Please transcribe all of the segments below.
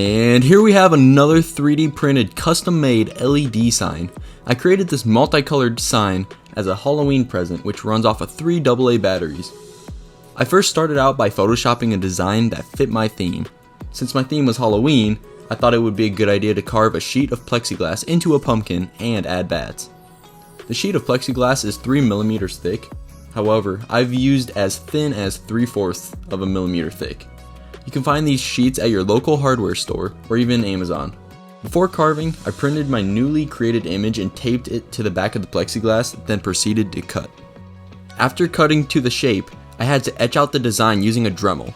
And here we have another 3D printed custom made LED sign. I created this multicolored sign as a Halloween present which runs off of 3 AA batteries. I first started out by photoshopping a design that fit my theme. Since my theme was Halloween, I thought it would be a good idea to carve a sheet of plexiglass into a pumpkin and add bats. The sheet of plexiglass is 3mm thick, however, I've used as thin as 3/4 of a millimeter thick. You can find these sheets at your local hardware store or even Amazon. Before carving, I printed my newly created image and taped it to the back of the plexiglass, then proceeded to cut. After cutting to the shape, I had to etch out the design using a Dremel.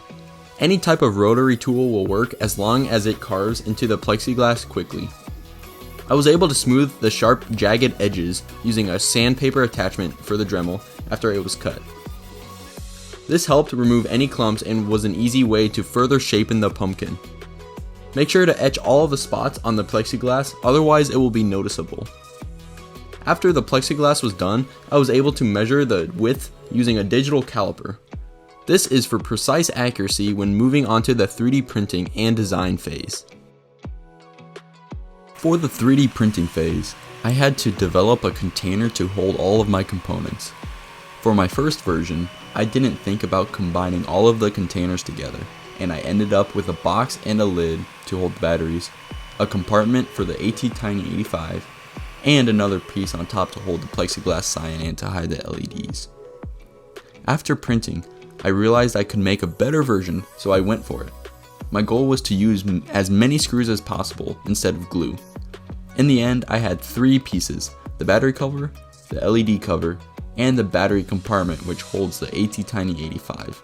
Any type of rotary tool will work as long as it carves into the plexiglass quickly. I was able to smooth the sharp, jagged edges using a sandpaper attachment for the Dremel after it was cut. This helped remove any clumps and was an easy way to further shapen the pumpkin. Make sure to etch all of the spots on the plexiglass, otherwise it will be noticeable. After the plexiglass was done, I was able to measure the width using a digital caliper. This is for precise accuracy when moving onto the 3D printing and design phase. For the 3D printing phase, I had to develop a container to hold all of my components. For my first version, I didn't think about combining all of the containers together, and I ended up with a box and a lid to hold the batteries, a compartment for the ATtiny85, and another piece on top to hold the plexiglass sign and to hide the LEDs. After printing, I realized I could make a better version, so I went for it. My goal was to use as many screws as possible instead of glue. In the end, I had 3 pieces: the battery cover, the LED cover, and the battery compartment which holds the ATtiny85.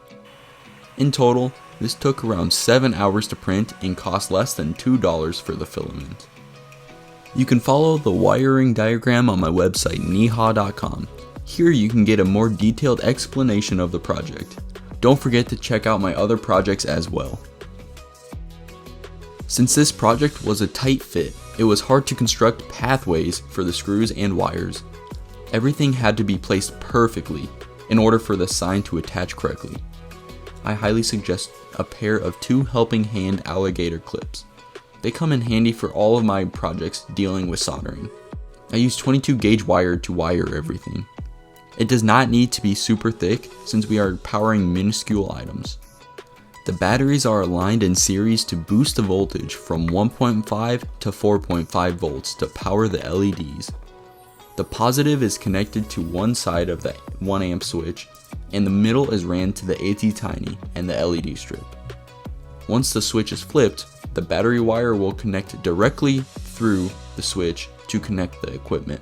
In total, this took around 7 hours to print and cost less than $2 for the filament. You can follow the wiring diagram on my website neha.com. Here you can get a more detailed explanation of the project. Don't forget to check out my other projects as well. Since this project was a tight fit, it was hard to construct pathways for the screws and wires. Everything had to be placed perfectly in order for the sign to attach correctly. I highly suggest a pair of 2 helping hand alligator clips. They come in handy for all of my projects dealing with soldering. I use 22 gauge wire to wire everything. It does not need to be super thick since we are powering minuscule items. The batteries are aligned in series to boost the voltage from 1.5 to 4.5 volts to power the LEDs. The positive is connected to one side of the 1 amp switch, and the middle is ran to the ATtiny and the LED strip. Once the switch is flipped, the battery wire will connect directly through the switch to connect the equipment.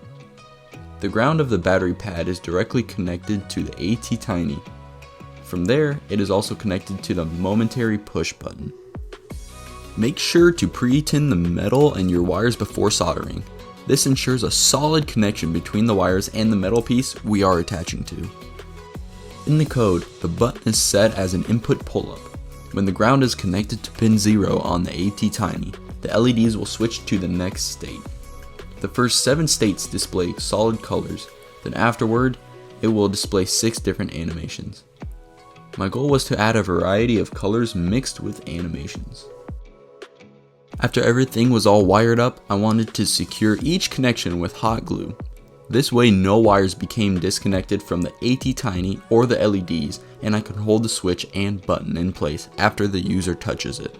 The ground of the battery pad is directly connected to the ATtiny. From there, it is also connected to the momentary push button. Make sure to pre-tin the metal and your wires before soldering. This ensures a solid connection between the wires and the metal piece we are attaching to. In the code, the button is set as an input pull-up. When the ground is connected to pin 0 on the ATtiny, the LEDs will switch to the next state. The first 7 states display solid colors, then afterward, it will display 6 different animations. My goal was to add a variety of colors mixed with animations. After everything was all wired up, I wanted to secure each connection with hot glue. This way no wires became disconnected from the ATtiny or the LEDs, and I could hold the switch and button in place after the user touches it.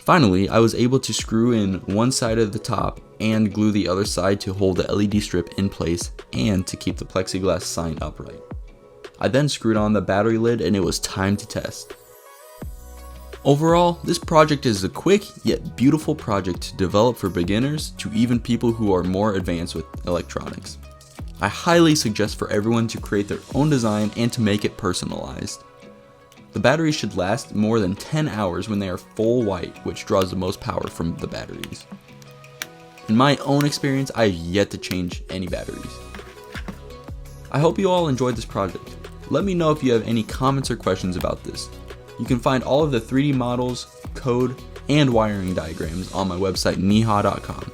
Finally, I was able to screw in one side of the top and glue the other side to hold the LED strip in place and to keep the plexiglass sign upright. I then screwed on the battery lid and it was time to test. Overall, this project is a quick yet beautiful project to develop for beginners to even people who are more advanced with electronics. I highly suggest for everyone to create their own design and to make it personalized. The batteries should last more than 10 hours when they are full white, which draws the most power from the batteries. In my own experience, I have yet to change any batteries. I hope you all enjoyed this project. Let me know if you have any comments or questions about this. You can find all of the 3D models, code, and wiring diagrams on my website neha.com.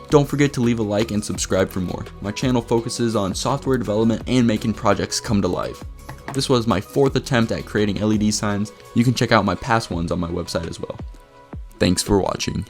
Don't forget to leave a like and subscribe for more. My channel focuses on software development and making projects come to life. This was my 4th attempt at creating LED signs. You can check out my past ones on my website as well. Thanks for watching.